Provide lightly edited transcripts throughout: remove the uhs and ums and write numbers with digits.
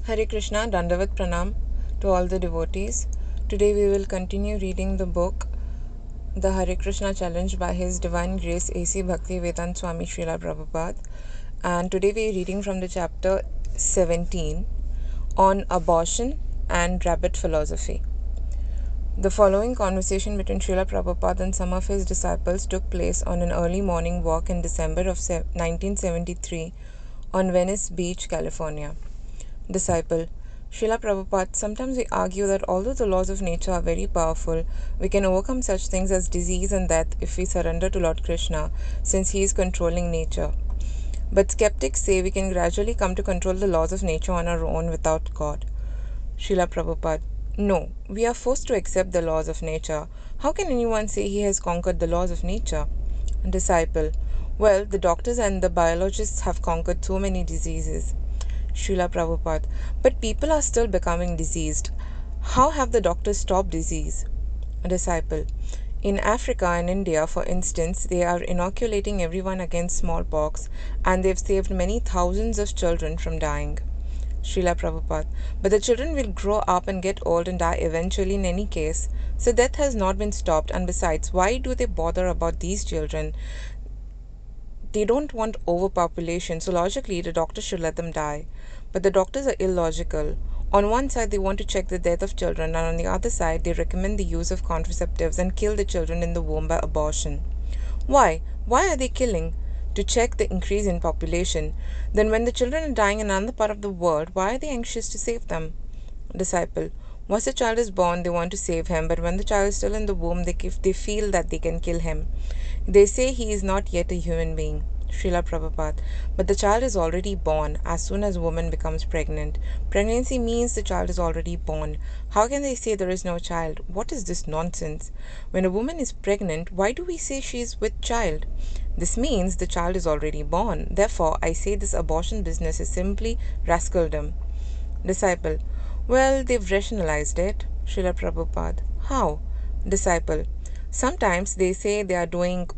Hare Krishna, Dandavat Pranam to all the devotees. Today we will continue reading the book The Hare Krishna Challenge by His Divine Grace A.C. Bhaktivedanta Swami Śrila Prabhupāda. And today we are reading from the chapter 17 on abortion and rabbit philosophy. The following conversation between Śrila Prabhupada and some of his disciples took place on an early morning walk in December of 1973 on Venice Beach, California. Disciple: Srila Prabhupada, sometimes we argue that although the laws of nature are very powerful, we can overcome such things as disease and death if we surrender to Lord Krishna, since he is controlling nature. But skeptics say we can gradually come to control the laws of nature on our own without God. Srila Prabhupada: No, we are forced to accept the laws of nature. How can anyone say he has conquered the laws of nature? Disciple: Well, the doctors and the biologists have conquered so many diseases. Srila Prabhupada: But people are still becoming diseased. How have the doctors stopped disease? Disciple: In Africa and India, for instance, they are inoculating everyone against smallpox, and they've saved many thousands of children from dying. Srila Prabhupada: But the children will grow up and get old and die eventually in any case. So death has not been stopped, and besides, why do they bother about these children? They don't want overpopulation, so logically the doctors should let them die. But the doctors are illogical. On one side, they want to check the death of children, and on the other side, they recommend the use of contraceptives and kill the children in the womb by abortion. Why? Why are they killing? To check the increase in population. Then, when the children are dying in another part of the world, why are they anxious to save them? Disciple: Once the child is born, they want to save him, but when the child is still in the womb, they feel that they can kill him. They say he is not yet a human being. Srila Prabhupada: But the child is already born as soon as a woman becomes pregnant. Pregnancy means the child is already born. How can they say there is no child? What is this nonsense? When a woman is pregnant, why do we say she is with child? This means the child is already born. Therefore, I say this abortion business is simply rascaldom. Disciple: Well, they've rationalized it. Srila Prabhupada: How? Disciple: Sometimes they say they are doing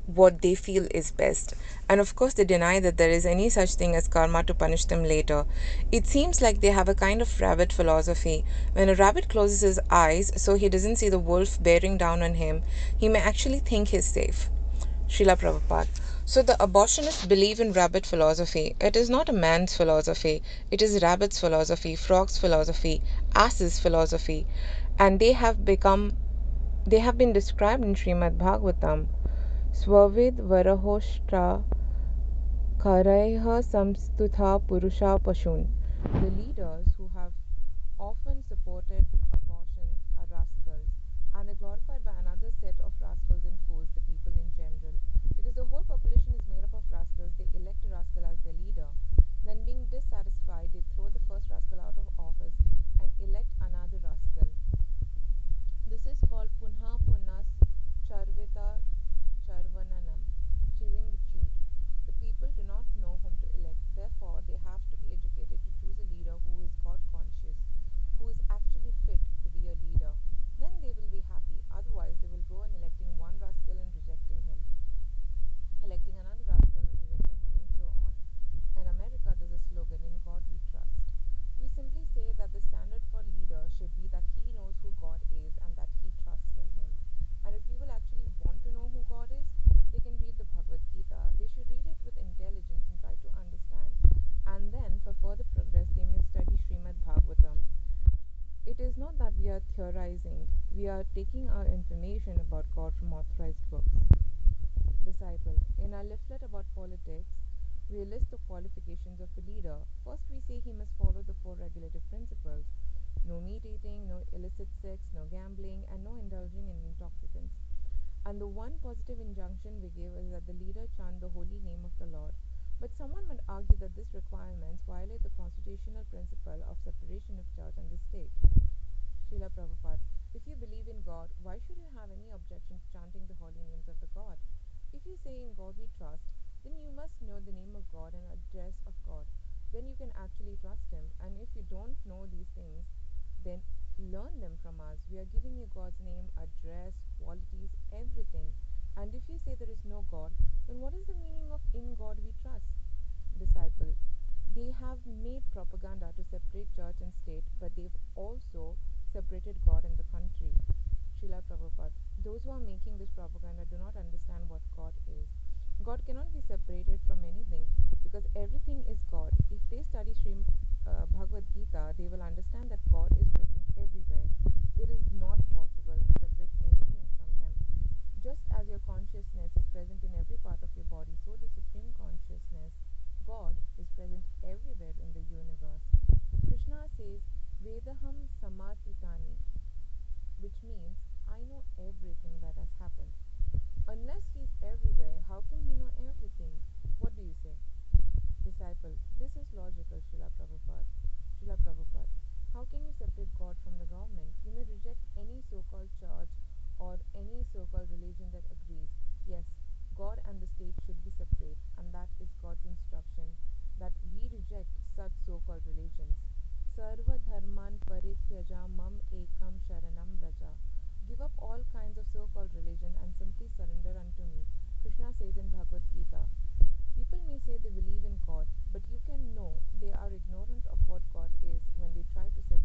what they feel is best. And of course, they deny that there is any such thing as karma to punish them later. It seems like they have a kind of rabbit philosophy. When a rabbit closes his eyes so he doesn't see the wolf bearing down on him, he may actually think he's safe. Srila Prabhupada: So the abortionists believe in rabbit philosophy. It is not a man's philosophy. It is rabbit's philosophy, frog's philosophy, ass's philosophy. And they have been described in Srimad Bhagavatam. Swavid Varahoshtra Karaiha Samstutha Purusha Pashun. The leaders who have often supported abortion are rascals, and they're glorified by another set of rascals and fools, the people in general. Because the whole population is made up of rascals, they elect a rascal as their leader. Then, being dissatisfied, they throw the first rascal out of office and elect another rascal. This is called Punha Punas Charvita Charvananam, chewing the chewed. The people do not know whom to elect, therefore, they have to be educated to choose a leader who is God conscious, who is actually fit to be a leader. Then they will be happy, otherwise, they will go on electing one rascal and rejecting him, electing another rascal and rejecting him, and so on. In America, there's a slogan: In God we trust. We simply say that the standard for leader should be that he knows who God is and that he trusts in him. And if people actually want to know who God is, they can read the Bhagavad Gita. They should read it with intelligence and try to understand. And then, for further progress, they may study Srimad Bhagavatam. It is not that we are theorizing, we are taking our information about God from authorized books. Disciple: In our leaflet about politics, we list the qualifications of a leader. First, we say he must follow the four regulative principles: no meat eating, no illicit sex, no gambling, and no indulging in intoxicants. And the one positive injunction we give is that the leader chant the holy name of the Lord. But someone would argue that these requirements violate the constitutional principle of separation of church and the state. Srila Prabhupada: If you believe in God, why should you have any objection to chanting the holy names of the God? If you say in God we trust, then you must know the name of God and address of God. Then you can actually trust Him. And if you don't know these things, then learn them from us. We are giving you God's name, address, qualities, everything. And if you say there is no God, then what is the meaning of in God we trust? Disciple: They have made propaganda to separate church and state, but they've also separated God and the country. Srila Prabhupada. Those who are making this propaganda do not understand what God is. God cannot be separated from anything because everything is God. If they study Bhagavad Gita, they will understand that God is present everywhere. It is not possible to separate anything from Him. Just as your consciousness is present in every part of your body, so the Supreme Consciousness, God, is present everywhere in the universe. Krishna says, Vedaham Samarpitani, which means I know everything that has happened. Unless he is everywhere, how can he know everything? What do you say? Disciple, this is logical, Srila Prabhupada. Srila Prabhupada, how can you separate God from the government? You may reject any so-called church or any so-called religion that agrees. Yes, God and the state should be separate, and that is God's instruction, that we reject such so-called religions. Sarva dharman parityaja mam ekam sharanam braja. Give up all kinds of so-called religion and simply surrender unto me. Krishna says in Bhagavad Gita, people may say they believe in God, but you can know they are ignorant of what God is when they try to separate